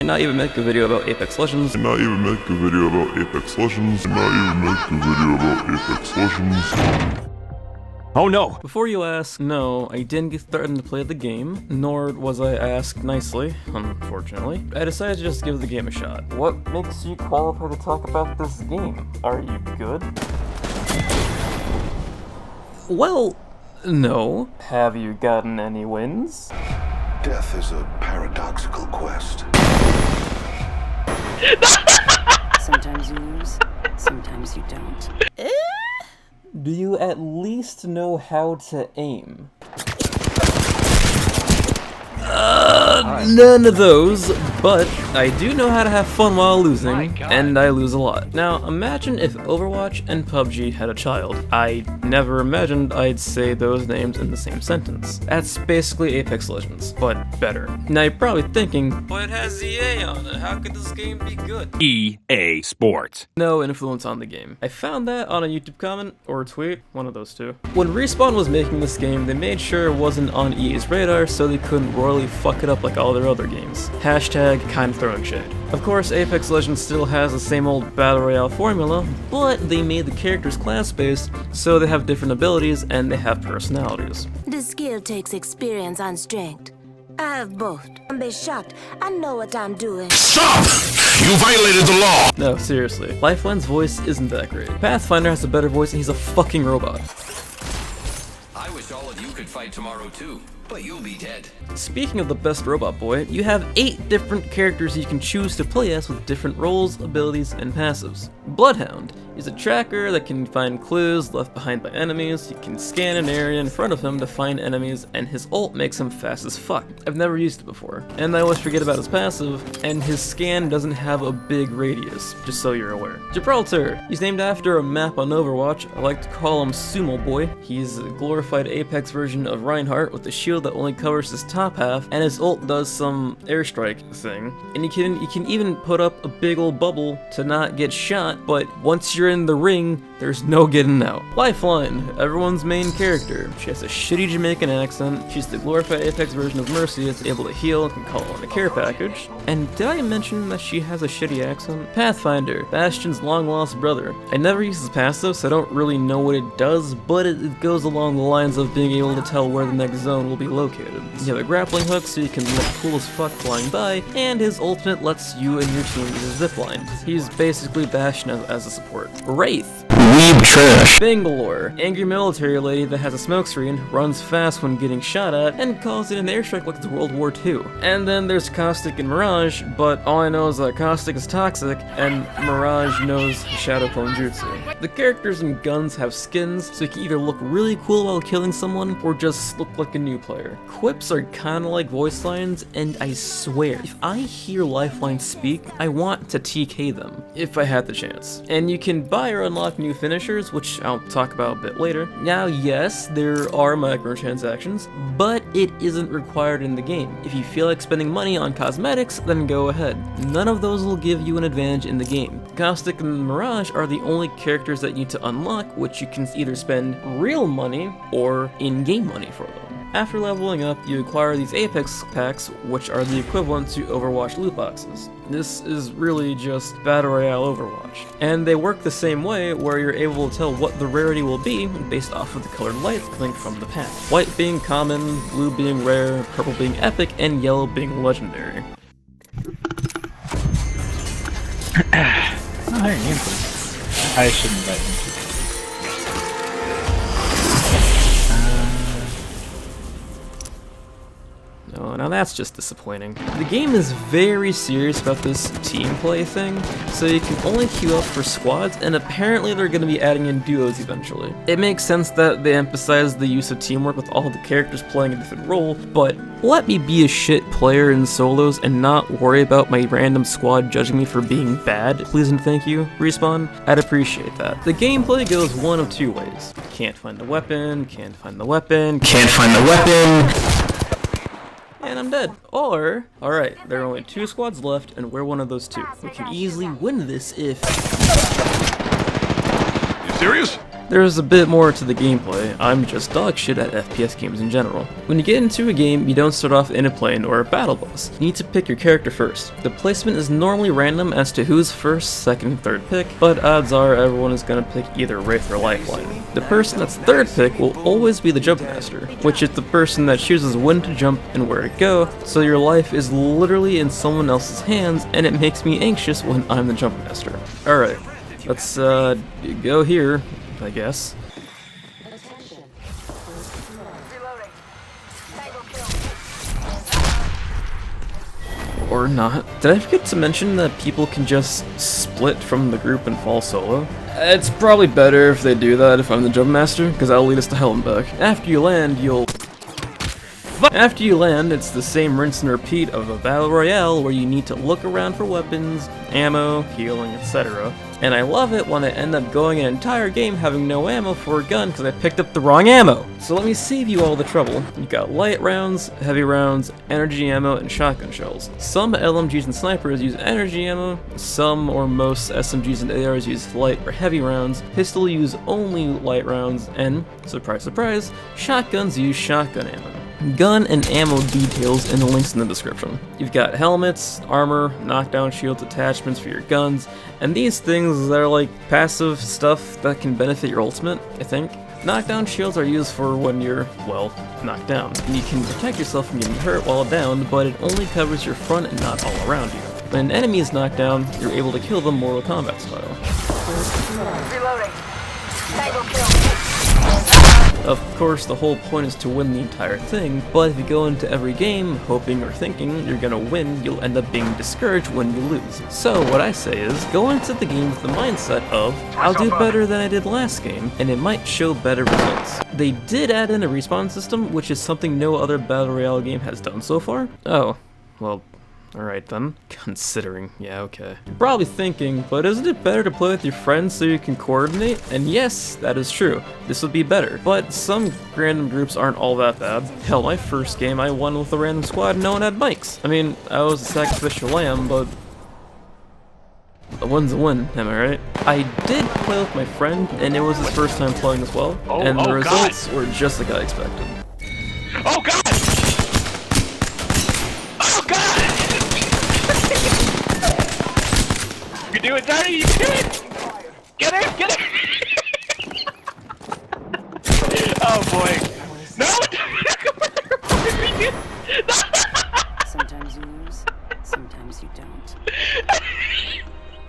not even make a video about Apex Legends. Oh no! Before you ask, no, I didn't get threatened to play the game, nor was I asked nicely, unfortunately. I decided to just give the game a shot. What makes you qualified to talk about this game? Are you good? Well, no. Have you gotten any wins? Death is a paradoxical quest. Sometimes you lose, sometimes you don't. Do you at least know how to aim? None of those, but I do know how to have fun while losing, and I lose a lot. Now, imagine if Overwatch and PUBG had a child. I never imagined I'd say those names in the same sentence. That's basically Apex Legends, but better. Now you're probably thinking, but it has EA on it, how could this game be good? EA Sports. No influence on the game. I found that on a YouTube comment, or a tweet, one of those two. When Respawn was making this game, they made sure it wasn't on EA's radar so they couldn't royally fuck it up like all their other games. Hashtag kind of throwing shade. Of course, Apex Legends still has the same old Battle Royale formula, but they made the characters class-based, so they have different abilities and they have personalities. The skill takes experience and strength. I have both. Don't be shocked. I know what I'm doing. Stop! You violated the law! No, seriously. Lifeline's voice isn't that great. Pathfinder has a better voice and he's a fucking robot. I wish all of you could fight tomorrow too, but you'll be dead. Speaking of the best robot boy, you have 8 different characters you can choose to play as with different roles, abilities, and passives. Bloodhound is a tracker that can find clues left behind by enemies. You can scan an area in front of him to find enemies, and his ult makes him fast as fuck. I've never used it before. And I always forget about his passive, and his scan doesn't have a big radius, just so you're aware. Gibraltar, he's named after a map on Overwatch. I like to call him Sumo Boy. He's a glorified Apex version of Reinhardt with a shield that only covers his top half, and his ult does some airstrike thing. And you can even put up a big old bubble to not get shot, but once you're in the ring, there's no getting out. Lifeline, everyone's main character. She has a shitty Jamaican accent. She's the glorified Apex version of Mercy that's able to heal and can call on a care package. And did I mention that she has a shitty accent? Pathfinder, Bastion's long-lost brother. I never use his passive, so I don't really know what it does, but it goes along the lines of being able to tell where the next zone will be located. You have a grappling hook so you can look cool as fuck flying by, and his ultimate lets you and your team use a zipline. He's basically Bastion as a support. Wraith. Weeb trash. Bangalore, angry military lady that has a smokescreen, runs fast when getting shot at, and calls it an airstrike like it's World War II. And then there's Caustic and Mirage, but all I know is that Caustic is toxic, and Mirage knows Shadow Clone Jutsu. The characters and guns have skins, so you can either look really cool while killing someone, or just look like a new player. Quips are kinda like voice lines, and I swear, if I hear Lifeline speak, I want to TK them, if I had the chance. And you can buy or unlock new finishers, which I'll talk about a bit later. Now, yes, there are microtransactions, but it isn't required in the game. If you feel like spending money on cosmetics, then go ahead. None of those will give you an advantage in the game. Caustic and Mirage are the only characters that you need to unlock, which you can either spend real money or in-game money for them. After leveling up, you acquire these Apex packs, which are the equivalent to Overwatch loot boxes. This is really just Battle Royale Overwatch. And they work the same way, where you're able to tell what the rarity will be based off of the colored light coming from the pack. White being common, blue being rare, purple being epic, and yellow being legendary. I shouldn't invite him. Oh, now that's just disappointing. The game is very serious about this team play thing, so you can only queue up for squads, and apparently they're going to be adding in duos eventually. It makes sense that they emphasize the use of teamwork with all the characters playing a different role, but let me be a shit player in solos and not worry about my random squad judging me for being bad, please and thank you, Respawn. I'd appreciate that. The gameplay goes one of two ways. Can't find the weapon, can't find the weapon, Can't find the weapon. and I'm dead. Or, alright, there are only 2 squads left, and we're one of those 2. We can easily win this if... You serious? There's a bit more to the gameplay. I'm just dog shit at FPS games in general. When you get into a game, you don't start off in a plane or a battle bus. You need to pick your character first. The placement is normally random as to who's first, second, and third pick, but odds are everyone is gonna pick either Wraith or Lifeline. The person that's third pick will always be the Jump Master, which is the person that chooses when to jump and where to go, so your life is literally in someone else's hands, and it makes me anxious when I'm the Jump Master. Alright, let's go here, I guess. Or not. Did I forget to mention that people can just split from the group and fall solo? It's probably better if they do that if I'm the Jump Master, because that'll lead us to hell and back. After you land, it's the same rinse and repeat of a Battle Royale where you need to look around for weapons, ammo, healing, etc. And I love it when I end up going an entire game having no ammo for a gun because I picked up the wrong ammo. So let me save you all the trouble. You got light rounds, heavy rounds, energy ammo, and shotgun shells. Some LMGs and snipers use energy ammo, some or most SMGs and ARs use light or heavy rounds, pistol use only light rounds, and, surprise surprise, shotguns use shotgun ammo. Gun and ammo details in the links in the description. You've got helmets, armor, knockdown shields, attachments for your guns, and these things that are like passive stuff that can benefit your ultimate, I think. Knockdown shields are used for when you're, well, knocked down. You can protect yourself from getting hurt while down, but it only covers your front and not all around you. When an enemy is knocked down, you're able to kill them Mortal Kombat style. Reloading. Tango kill. Of course, the whole point is to win the entire thing, but if you go into every game hoping or thinking you're gonna win, you'll end up being discouraged when you lose. So what I say is, go into the game with the mindset of, I'll do better than I did last game, and it might show better results. They did add in a respawn system, which is something no other Battle Royale game has done so far. Oh, well, alright then. Considering, yeah, okay. You're probably thinking, but isn't it better to play with your friends so you can coordinate? And yes, that is true. This would be better. But some random groups aren't all that bad. Hell, my first game I won with a random squad and no one had mics. I mean, I was a sacrificial lamb, but a win's a win, am I right? I did play with my friend, and it was his first time playing as well, and the results were just like I expected. Oh god! Oh god! You can do it, Daddy! You can do it! Get it! Get it! Oh boy! No! Sometimes you lose, sometimes you don't.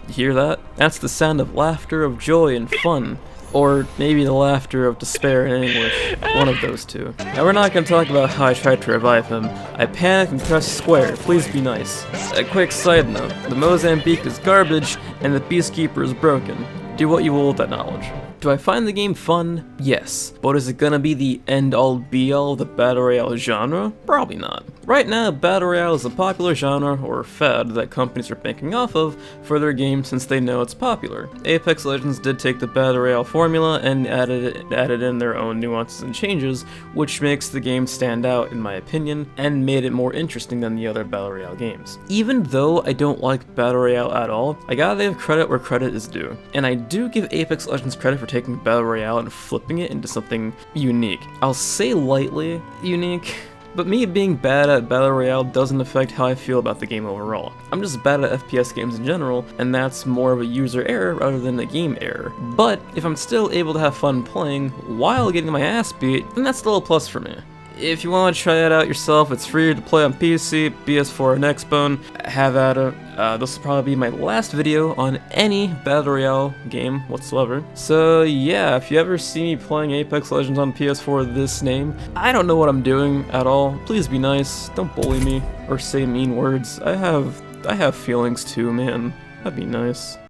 You hear that? That's the sound of laughter, of joy, and fun. Or maybe the laughter of despair in English. One of those two. Now we're not gonna talk about how I tried to revive him. I panicked and pressed square, please be nice. A quick side note, the Mozambique is garbage and the Peacekeeper is broken. Do what you will with that knowledge. Do I find the game fun? Yes. But is it gonna be the end-all be-all of the Battle Royale genre? Probably not. Right now, Battle Royale is a popular genre, or fad, that companies are banking off of for their games since they know it's popular. Apex Legends did take the Battle Royale formula and added in their own nuances and changes, which makes the game stand out in my opinion, and made it more interesting than the other Battle Royale games. Even though I don't like Battle Royale at all, I gotta give credit where credit is due. And I do give Apex Legends credit for taking Battle Royale and flipping it into something unique. I'll say lightly unique, but me being bad at Battle Royale doesn't affect how I feel about the game overall. I'm just bad at FPS games in general, and that's more of a user error rather than a game error. But if I'm still able to have fun playing while getting my ass beat, then that's still a plus for me. If you want to try it out yourself, it's free to play on PC, PS4, and Xbone. Have at it. This will probably be my last video on any Battle Royale game whatsoever. So yeah, if you ever see me playing Apex Legends on PS4 with this name, I don't know what I'm doing at all. Please be nice, don't bully me, or say mean words. I have feelings too, man. That'd be nice.